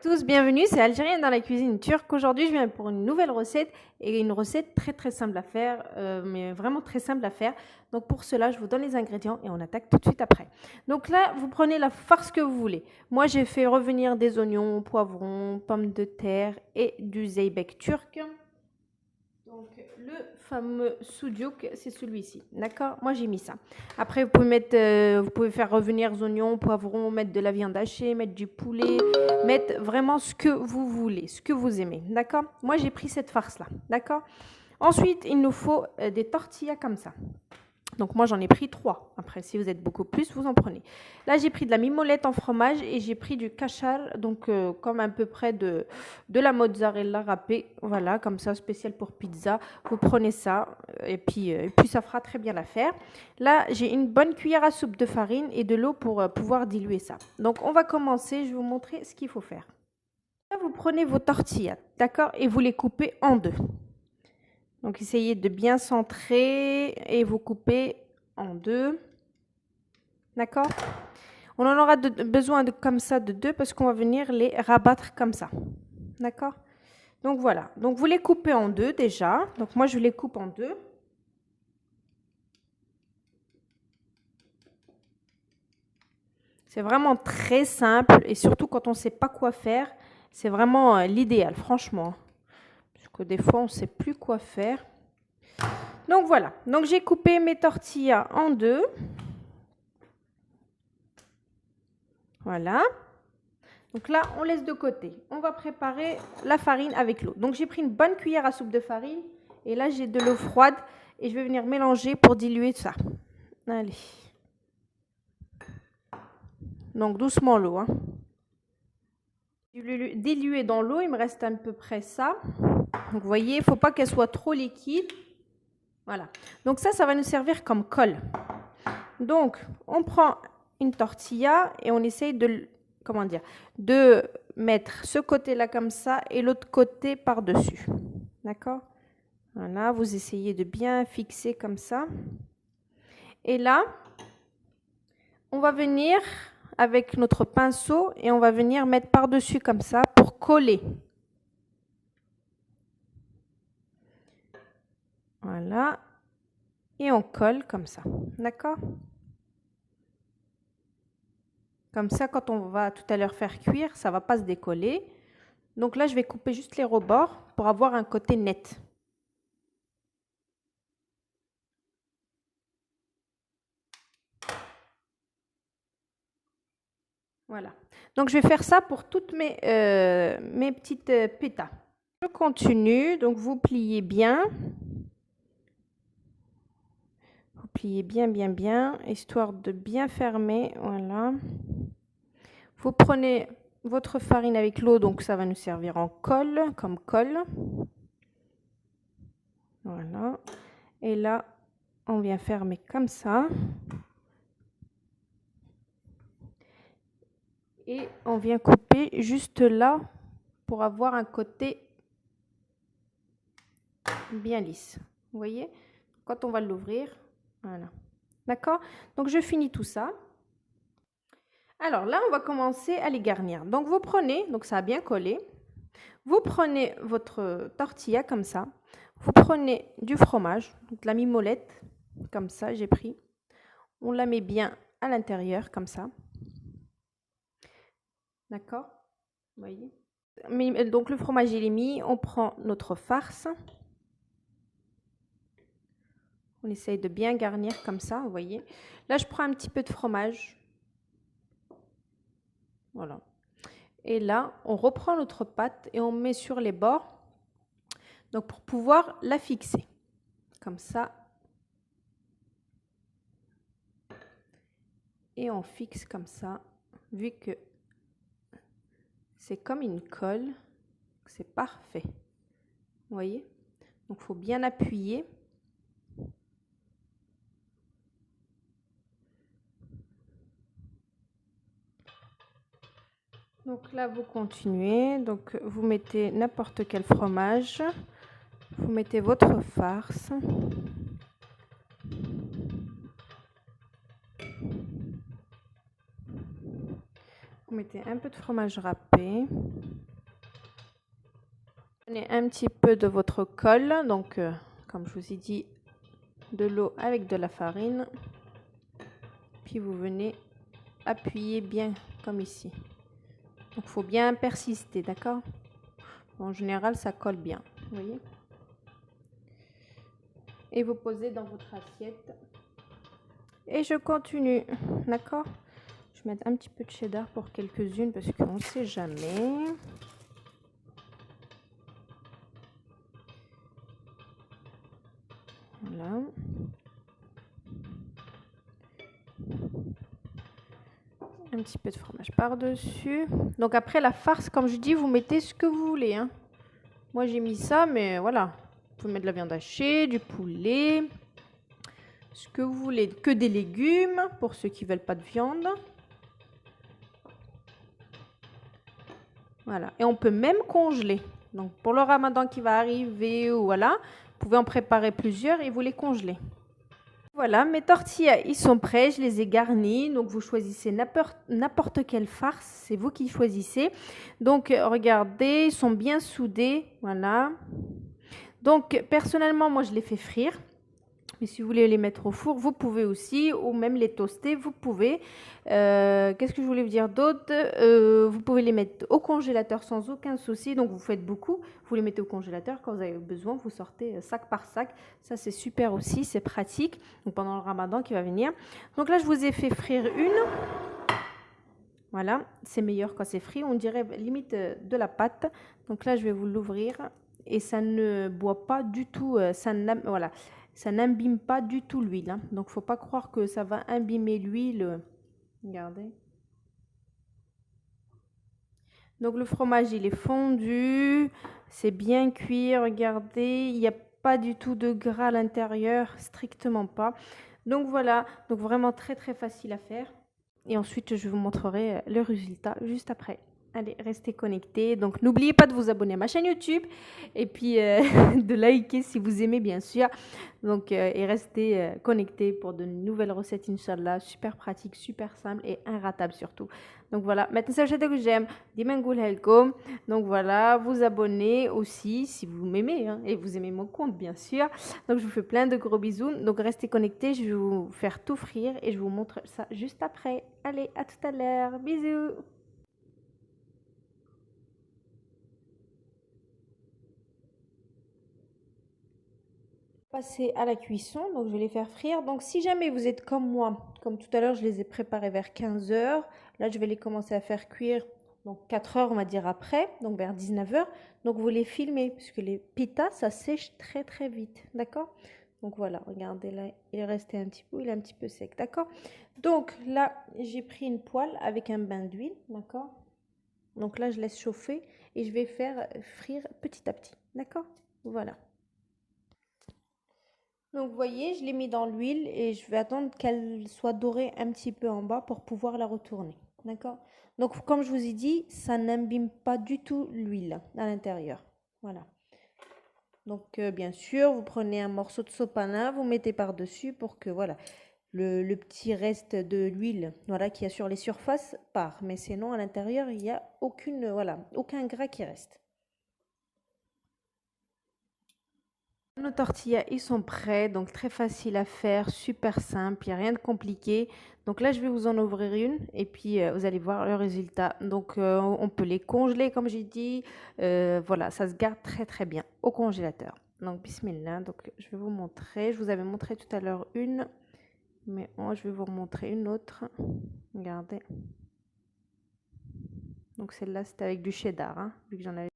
Tous, bienvenue, c'est Algérienne dans la cuisine turque. Aujourd'hui, je viens pour une nouvelle recette et une recette très simple à faire, mais vraiment très simple à faire. Donc pour cela, je vous donne les ingrédients et on attaque tout de suite après. Donc là, vous prenez la farce que vous voulez. Moi, j'ai fait revenir des oignons, poivrons, pommes de terre et du zeybek turc. Donc, le fameux soudiouk, c'est celui-ci. D'accord? Moi, j'ai mis ça. Après, vous pouvez faire revenir les oignons, poivrons, mettre de la viande hachée, mettre du poulet, mettre vraiment ce que vous voulez, ce que vous aimez. D'accord? Moi, j'ai pris cette farce-là. D'accord? Ensuite, il nous faut des tortillas comme ça. Donc moi j'en ai pris 3. Après si vous êtes beaucoup plus, vous en prenez. Là j'ai pris de la mimolette en fromage et j'ai pris du cachal, donc comme à peu près de la mozzarella râpée. Voilà, comme ça, spécial pour pizza. Vous prenez ça et puis ça fera très bien l'affaire. Là j'ai une bonne cuillère à soupe de farine et de l'eau pour pouvoir diluer ça. Donc on va commencer, je vais vous montrer ce qu'il faut faire. Là, vous prenez vos tortillas, d'accord, et vous les coupez en deux. Donc essayez de bien centrer et vous coupez en deux. D'accord? On en aura besoin comme ça de deux parce qu'on va venir les rabattre comme ça. D'accord? Donc voilà. Donc vous les coupez en deux déjà. Donc moi je les coupe en deux. C'est vraiment très simple et surtout quand on ne sait pas quoi faire, c'est vraiment l'idéal, franchement. Parce que des fois on ne sait plus quoi faire. Donc voilà. Donc j'ai coupé mes tortillas en deux. Voilà. Donc là, on laisse de côté. On va préparer la farine avec l'eau. Donc j'ai pris une bonne cuillère à soupe de farine. Et là, j'ai de l'eau froide. Et je vais venir mélanger pour diluer ça. Allez. Donc doucement l'eau. Hein. Diluer dans l'eau, il me reste à peu près ça. Donc vous voyez, il ne faut pas qu'elle soit trop liquide. Voilà. Donc ça va nous servir comme colle. Donc, on prend une tortilla et on essaye de, comment dire, de mettre ce côté-là comme ça et l'autre côté par-dessus. D'accord? Voilà, vous essayez de bien fixer comme ça. Et là, on va venir avec notre pinceau et on va venir mettre par-dessus comme ça pour coller. Voilà. Et on colle comme ça. D'accord? Comme ça, quand on va tout à l'heure faire cuire, ça ne va pas se décoller. Donc là, je vais couper juste les rebords pour avoir un côté net. Voilà. Donc je vais faire ça pour toutes mes petites pétas. Je continue. Donc vous pliez bien. Vous pliez bien, histoire de bien fermer. Voilà. Vous prenez votre farine avec l'eau, donc ça va nous servir en colle, comme colle. Voilà. Et là, on vient fermer comme ça. Et on vient couper juste là pour avoir un côté bien lisse. Vous voyez? Quand on va l'ouvrir, voilà. D'accord? Donc je finis tout ça. Alors là, on va commencer à les garnir. Donc vous prenez, donc ça a bien collé. Vous prenez votre tortilla comme ça. Vous prenez du fromage, donc de la mimolette, comme ça, j'ai pris. On la met bien à l'intérieur, comme ça. D'accord? Vous voyez? Donc le fromage, il est mis. On prend notre farce. On essaye de bien garnir comme ça, vous voyez. Là, je prends un petit peu de fromage. Voilà. Et là, on reprend notre pâte et on met sur les bords. Donc, pour pouvoir la fixer. Comme ça. Et on fixe comme ça. Vu que c'est comme une colle, c'est parfait. Vous voyez? Donc, il faut bien appuyer. Donc là, vous continuez. Donc, vous mettez n'importe quel fromage. Vous mettez votre farce. Vous mettez un peu de fromage râpé. Prenez un petit peu de votre colle, donc comme je vous ai dit, de l'eau avec de la farine. Puis vous venez appuyer bien comme ici. Donc il faut bien persister, d'accord? En général, ça colle bien, vous voyez? Et vous posez dans votre assiette. Et je continue, d'accord? Je vais mettre un petit peu de cheddar pour quelques-unes parce qu'on ne sait jamais. Voilà. Un petit peu de fromage par-dessus. Donc après la farce, comme je dis, vous mettez ce que vous voulez, hein. Moi j'ai mis ça, mais voilà. Vous pouvez mettre de la viande hachée, du poulet, ce que vous voulez. Que des légumes, pour ceux qui ne veulent pas de viande. Voilà. Et on peut même congeler. Donc pour le ramadan qui va arriver, ou voilà, vous pouvez en préparer plusieurs et vous les congeler. Voilà, mes tortillas, ils sont prêts, je les ai garnis. Donc, vous choisissez n'importe quelle farce, c'est vous qui choisissez. Donc, regardez, ils sont bien soudés, voilà. Donc, personnellement, moi, je les fais frire. Mais si vous voulez les mettre au four, vous pouvez aussi, ou même les toaster, vous pouvez. Qu'est-ce que je voulais vous dire d'autre? Vous pouvez les mettre au congélateur sans aucun souci. Donc, vous faites beaucoup. Vous les mettez au congélateur. Quand vous avez besoin, vous sortez sac par sac. Ça, c'est super aussi. C'est pratique. Donc, pendant le ramadan qui va venir. Donc là, je vous ai fait frire une. Voilà. C'est meilleur quand c'est frit. On dirait limite de la pâte. Donc là, je vais vous l'ouvrir. Et ça ne boit pas du tout. Voilà. Ça n'imbibe pas du tout l'huile, hein. Donc, il ne faut pas croire que ça va imbiber l'huile. Regardez. Donc, le fromage, il est fondu. C'est bien cuit. Regardez. Il n'y a pas du tout de gras à l'intérieur. Strictement pas. Donc, voilà. Donc, vraiment très, très facile à faire. Et ensuite, je vous montrerai le résultat juste après. Allez, restez connectés. Donc, n'oubliez pas de vous abonner à ma chaîne YouTube et puis de liker si vous aimez, bien sûr. Donc, et restez connectés pour de nouvelles recettes, Inch'Allah. Super pratique, super simple et inratable surtout. Donc, voilà. Maintenant, ça, que j'aime. Donc, voilà. Vous abonnez aussi si vous m'aimez, hein, et vous aimez mon compte, bien sûr. Donc, je vous fais plein de gros bisous. Donc, restez connectés. Je vais vous faire tout frire et je vous montre ça juste après. Allez, à tout à l'heure. Bisous. Passer à la cuisson, donc je vais les faire frire. Donc si jamais vous êtes comme moi, comme tout à l'heure je les ai préparés vers 15 h, là je vais les commencer à faire cuire donc 4 heures on va dire après, donc vers 19 h. Donc vous les filmez puisque les pitas ça sèche très très vite, d'accord? Donc voilà, regardez là, il est resté un petit peu, il est un petit peu sec, d'accord? Donc là j'ai pris une poêle avec un bain d'huile, d'accord? Donc là je laisse chauffer et je vais faire frire petit à petit, d'accord? Voilà. Donc vous voyez, je l'ai mis dans l'huile et je vais attendre qu'elle soit dorée un petit peu en bas pour pouvoir la retourner. D'accord? Donc comme je vous ai dit, ça n'imbibe pas du tout l'huile à l'intérieur. Voilà. Donc bien sûr, vous prenez un morceau de sopalin, vous mettez par-dessus pour que voilà, le petit reste de l'huile voilà, qu'il y a sur les surfaces part. Mais sinon, à l'intérieur, il n'y a aucun gras qui reste. Nos tortillas, ils sont prêts, donc très facile à faire, super simple, il n'y a rien de compliqué. Donc là, je vais vous en ouvrir une et puis vous allez voir le résultat. Donc on peut les congeler comme j'ai dit. Voilà, ça se garde très très bien au congélateur. Donc bismillah, donc je vais vous montrer. Je vous avais montré tout à l'heure une, mais je vais vous remontrer une autre. Regardez. Donc celle-là, c'était avec du cheddar, hein, vu que j'en avais